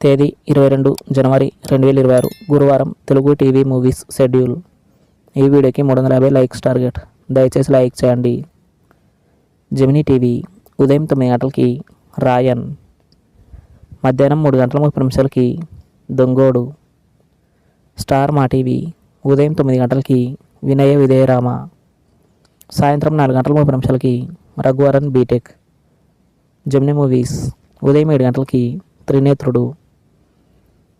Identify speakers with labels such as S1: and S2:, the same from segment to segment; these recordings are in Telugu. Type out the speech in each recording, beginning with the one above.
S1: తేదీ 22 జనవరి 2026 గురువారం. Telugu TV movies schedule. ఈ వీడియోకి 350 లైక్స్ టార్గెట్. దయచేసి లైక్ చేయండి. జెమినీ టీవీ ఉదయం 9 గంటలకి రాయన్, మధ్యాహ్నం 3 గంటల 30 నిమిషాలకి దొంగోడు. స్టార్ మా టీవీ ఉదయం 9 గంటలకి వినయ విధేయరామ, సాయంత్రం 4 గంటల 30 నిమిషాలకి రఘువరన్ బీటెక్. జెమినీ మూవీస్ ఉదయం 7 గంటలకి త్రినేత్రుడు,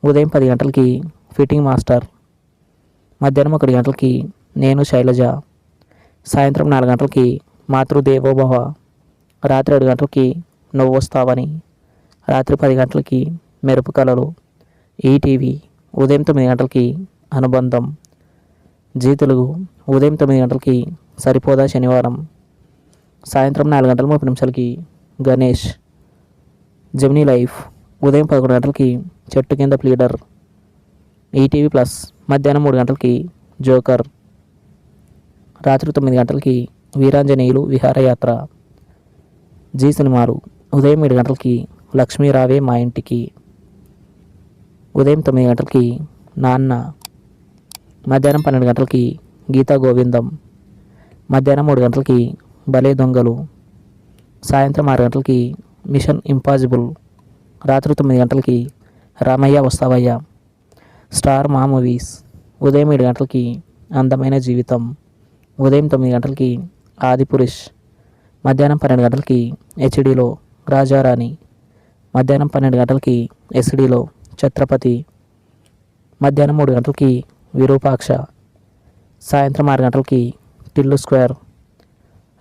S1: ఉదయం 10 గంటలకి ఫిట్టింగ్ మాస్టర్, మధ్యాహ్నం 1 గంటలకి నేను శైలజ, సాయంత్రం 4 గంటలకి మాతృదేవోభవ, రాత్రి 7 గంటలకి నువ్వు వస్తావని, రాత్రి 10 గంటలకి మెరుపు కళలు. ఈటీవీ ఉదయం 9 గంటలకి అనుబంధం. జీ తెలుగు ఉదయం 9 గంటలకి సరిపోదా శనివారం, సాయంత్రం 4 గంటల 30 నిమిషాలకి గణేష్. జెమినీ లైఫ్ ఉదయం 11 గంటలకి చెట్టు కింద ప్లీడర్. ఈటీవీ ప్లస్ మధ్యాహ్నం 3 గంటలకి జోకర్, రాత్రి 9 గంటలకి వీరాంజనేయులు విహారయాత్ర. జీ సినిమాలు ఉదయం 7 గంటలకి లక్ష్మీ రావే మా ఇంటికి, ఉదయం 9 గంటలకి నాన్న, మధ్యాహ్నం 12 గంటలకి గీతా గోవిందం, మధ్యాహ్నం 3 గంటలకి భలే దొంగలు, సాయంత్రం 6 గంటలకి మిషన్ ఇంపాసిబుల్, రాత్రి 9 గంటలకి రామయ్య వస్తావయ్య. స్టార్ మా మూవీస్ ఉదయం 7 గంటలకి అందమైన జీవితం, ఉదయం 9 గంటలకి ఆదిపురుష్, మధ్యాహ్నం 12 గంటలకి హెచ్డీలో రాజారాణి, మధ్యాహ్నం 12 గంటలకి ఎస్డీలో ఛత్రపతి, మధ్యాహ్నం 3 గంటలకి విరూపాక్ష, సాయంత్రం 6 గంటలకి టిల్లు స్క్వేర్,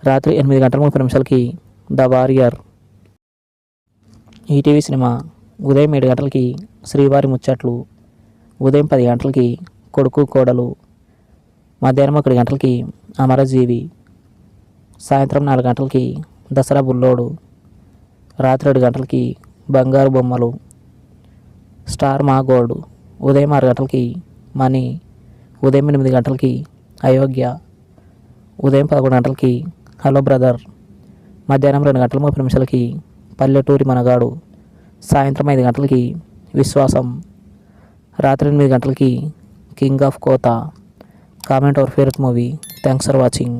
S1: రాత్రి 8 గంటల 30 నిమిషాలకి ద వారియర్. ఈటీవీ సినిమా ఉదయం 7 గంటలకి శ్రీవారి ముచ్చట్లు, ఉదయం 10 గంటలకి కొడుకు కోడలు, మధ్యాహ్నం 1 గంటలకి అమరజీవి, సాయంత్రం 4 గంటలకి దసరా బుల్లోడు, రాత్రి 7 గంటలకి బంగారు బొమ్మలు. స్టార్ మా గోల్డ్ ఉదయం 6 గంటలకి మనీ, ఉదయం 8 గంటలకి అయోగ్య, ఉదయం 11 గంటలకి హలో బ్రదర్, మధ్యాహ్నం 2 గంటల 30 నిమిషాలకి పల్లెటూరి మనగాడు, సాయంత్రం 5 గంటలకి విశ్వాసం, రాత్రి 8 గంటలకి కింగ్ ఆఫ్ కోతా. Comment our favourite movie. Thanks for watching.